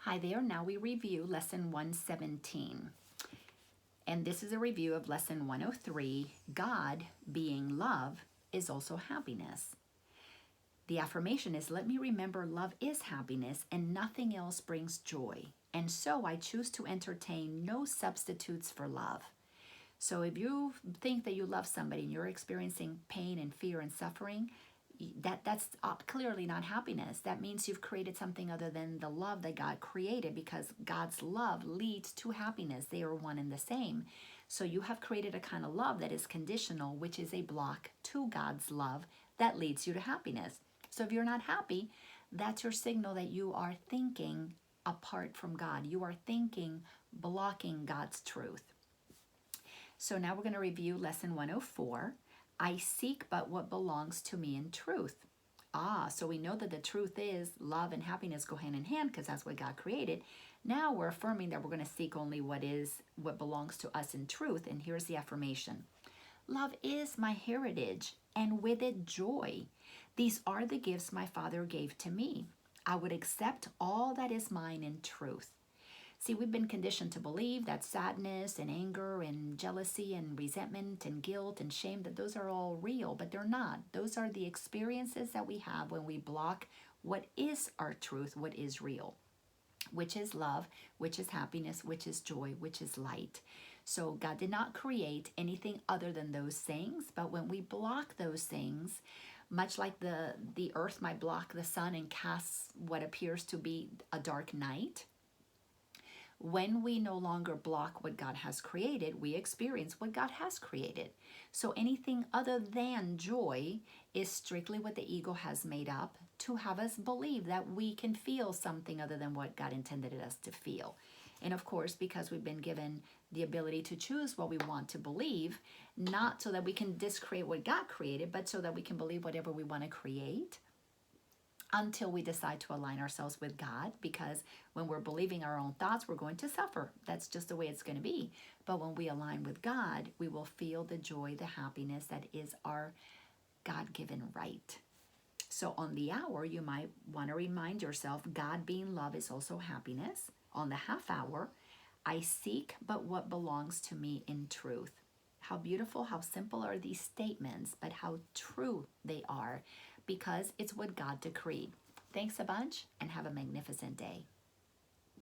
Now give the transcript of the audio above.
Hi there, now we review Lesson 117. And this is a review of Lesson 103, God, being love, is also happiness. The affirmation is, let me remember love is happiness and nothing else brings joy. And so I choose to entertain no substitutes for love. So if you think that you love somebody and you're experiencing pain and fear and suffering, that's clearly not happiness. That means you've created something other than the love that God created, because God's love leads to happiness. They are one and the same. So you have created a kind of love that is conditional, which is a block to God's love that leads you to happiness. So if you're not happy, that's your signal that you are thinking apart from God. You are thinking blocking God's truth. So now we're going to review Lesson 104. I seek but what belongs to me in truth. So we know that the truth is love and happiness go hand in hand because that's what God created. Now we're affirming that we're going to seek only what belongs to us in truth. And here's the affirmation. Love is my heritage, and with it joy. These are the gifts my Father gave to me. I would accept all that is mine in truth. See, we've been conditioned to believe that sadness and anger and jealousy and resentment and guilt and shame, that those are all real, but they're not. Those are the experiences that we have when we block what is our truth, what is real, which is love, which is happiness, which is joy, which is light. So God did not create anything other than those things, but when we block those things, much like the earth might block the sun and casts what appears to be a dark night, when we no longer block what God has created, we experience what God has created. So anything other than joy is strictly what the ego has made up to have us believe that we can feel something other than what God intended us to feel. And of course, because we've been given the ability to choose what we want to believe, not so that we can discreate what God created, but so that we can believe whatever we want to create, until we decide to align ourselves with God, because when we're believing our own thoughts, we're going to suffer. That's just the way it's going to be. But when we align with God, we will feel the joy, the happiness that is our God-given right. So on the hour, you might want to remind yourself, God being love is also happiness. On the half hour, I seek but what belongs to me in truth. How beautiful, how simple are these statements, but how true they are, because it's what God decreed. Thanks a bunch and have a magnificent day.